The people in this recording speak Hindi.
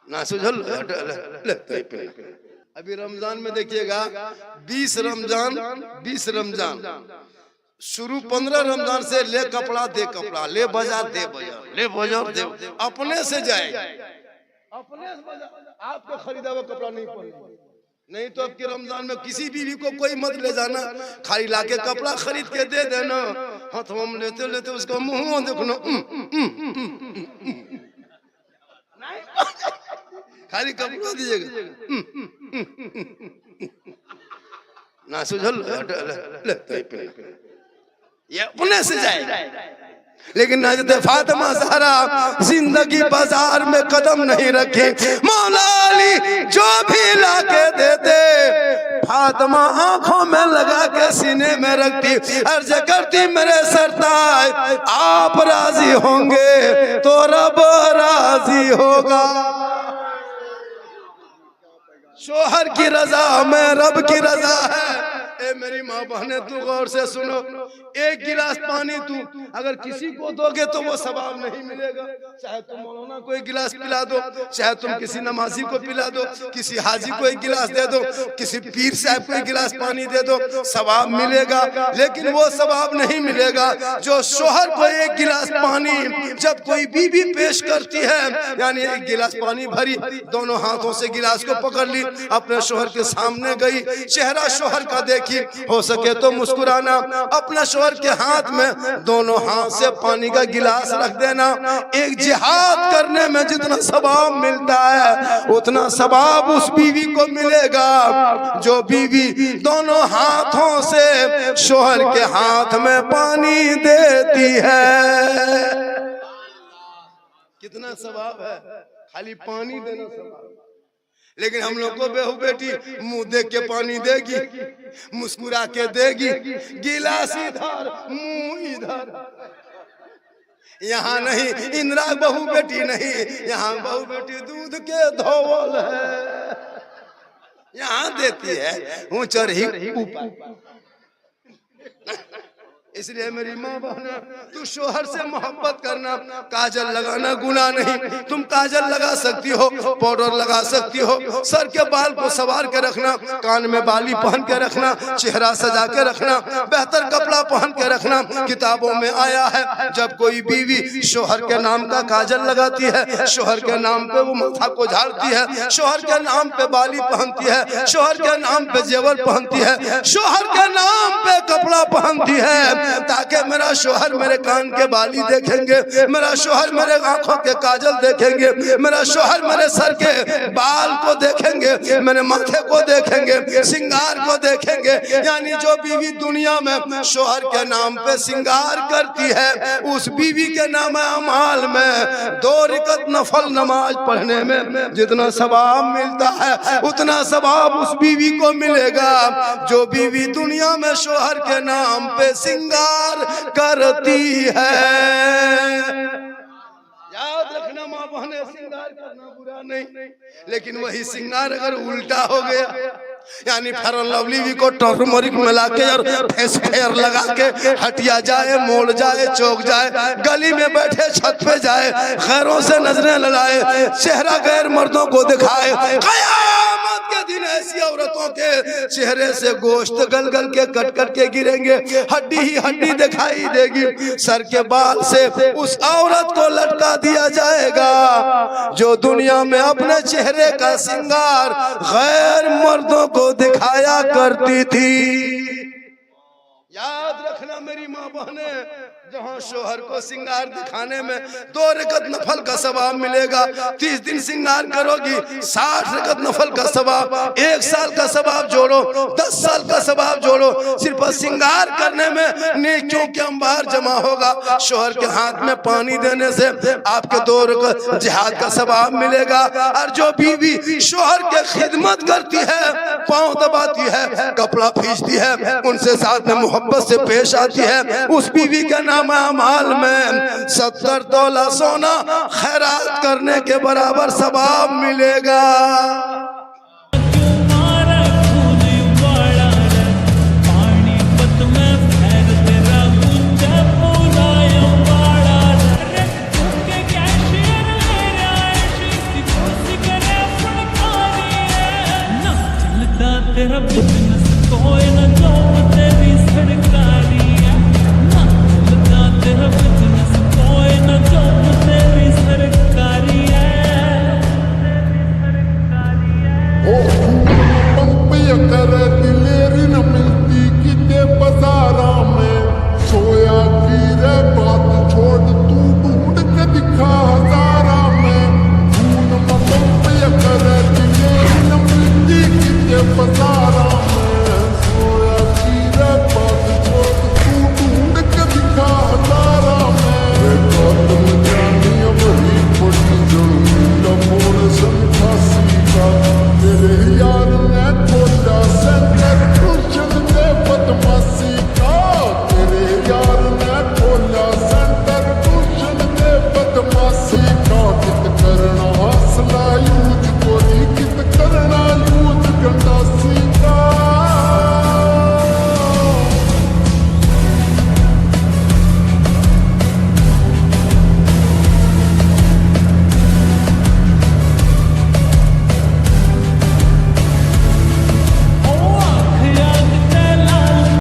ना सुझल। अभी रमजान में देखिएगा 20 रमजान शुरू 15 रमजान से ले कपड़ा दे कपड़ा, ले बाजार दे बाजार, ले बाजार दे, अपने से जाए, अपने से बाजार। आपको खरीदा हुआ कपड़ा नहीं पड़ेगा। नहीं तो अब के रमजान में किसी बीवी को कोई मत ले जाना, खाली लाके कपड़ा खरीद के दे देना। हाँ तो हम लेते लेते उसका मुंह देखना, खाली कपड़ा दीजिएगा ना सुझल। ये अपने से जाए। लेकिन हज़रत फातिमा ज़हरा जिंदगी बाजार में कदम नहीं रखे। मौला अली जो भी लाके देते फातिमा आंखों में लगा के सीने में रखती, अर्ज करती मेरे सरताज आप राजी होंगे तो रब राजी होगा। शोहर की रजा में रब की रजा है। ए मेरी माँ बहने तू गौर से सुनो, एक गिलास पानी तू अगर किसी को दोगे तो वो सवाब नहीं मिलेगा। चाहे तुम मौलाना को एक गिलास पिला दो, चाहे तुम किसी नमाजी को पिला दो, किसी हाजी को एक गिलास दे दो, किसी पीर साहब को एक गिलास पानी दे दो, सवाब मिलेगा। लेकिन वो सवाब नहीं मिलेगा जो शोहर को एक गिलास पानी जब कोई बीवी पेश करती है, यानी एक गिलास पानी भरी, दोनों हाथों से गिलास को पकड़ ली, अपने शोहर के सामने गई, चेहरा शोहर का देखी, हो सके तो मुस्कुराना, अपना शोहर के हाथ में दोनों हाथ से पानी का गिलास रख देना। एक जिहाद करने में जितना सवाब मिलता है उतना सवाब उस बीवी को मिलेगा जो बीवी दोनों हाथों से शोहर के हाथ में पानी देती है। कितना सवाब है खाली पानी देना सवाब। लेकिन हम लोग को बेहू बेटी मुंह देख के पानी देगी, मुस्कुरा के देगी, गिलास इधर मुंह इधर। यहाँ नहीं इंदिरा बहू बेटी नहीं, यहाँ बहू बेटी दूध के धोवल है, यहाँ देती है ऊंचर ही ऊपर। इसलिए मेरी माँ बहन तू शोहर से मोहब्बत करना। काजल लगाना गुनाह नहीं, तुम काजल लगा सकती हो, पाउडर लगा सकती हो, सर के बाल को सवार के रखना, कान में बाली पहन के रखना, चेहरा सजा के रखना, बेहतर कपड़ा पहन के रखना। किताबों में आया है जब कोई बीवी शोहर के नाम का काजल लगाती है, शोहर के नाम पे वो माथा को झाड़ती है, शोहर के नाम पे बाली पहनती है, शोहर के नाम पे जेवर पहनती है, शोहर के नाम पे कपड़ा पहनती है, ताकि मेरा शोहर मेरे कान के बाली देखेंगे, मेरा शोहर मेरे आंखों के काजल देखेंगे, मेरा शोहर मेरे सर के बाल को देखेंगे, मेरे माथे को देखेंगे, सिंगार को देखेंगे। यानी जो बीवी दुनिया में शोहर के नाम पे सिंगार करती है उस बीवी के नाम अमाल में 2 रकात नफल नमाज पढ़ने में जितना सवाब मिलता है उतना सवाब उस बीवी को मिलेगा जो बीवी दुनिया में शोहर के नाम पे सिंगार करती है। याद रखना माँ बहने, सिंगार करना बुरा नहीं, लेकिन वही सिंगार अगर उल्टा हो गया, यानी फेयर एंड लवली भी को टर्मरिक मिला के और फेस फेयर लगा के हटिया जाए, मोड़ जाए, चौक जाए, गली में बैठे छत पे जाए, खैरों से नजरें लड़ाए, चेहरा गैर मर्दों को दिखाए, कयामत के दिन ऐसी औरतों के चेहरे से गोश्त गल गल के कट कट के गिरेंगे, हड्डी ही हड्डी दिखाई देगी। सर के बाल से उस औरत को लटका दिया जाएगा जो दुनिया में अपने चेहरे का सिंगार गैर मर्दों को दिखाया करती थी। याद रखना मेरी माँ बहने, जहाँ शोहर को सिंगार दिखाने में 2 रकात नफल का सवाब मिलेगा। 30 दिन सिंगार करोगी 60 रकात नफल का सवाब, 1 साल का सवाब जोड़ो, 10 साल का सवाब जोड़ो, सिर्फ सिंगार करने में नेकियों के अंबार जमा होगा। शोहर के हाथ में पानी देने से आपके 2 रकात जिहाद का सवाब मिलेगा। और जो बीवी शोहर के खिदमत करती है, पाँव दबाती है, कपड़ा खींचती है, उनसे साथ में मोहब्बत से पेश आती है, उस बीवी के नाम अमाल में 70 तोला सोना खैरात करने के बराबर सवाब मिलेगा। तेरा बिजनेस कोई न जो तेरी सड़का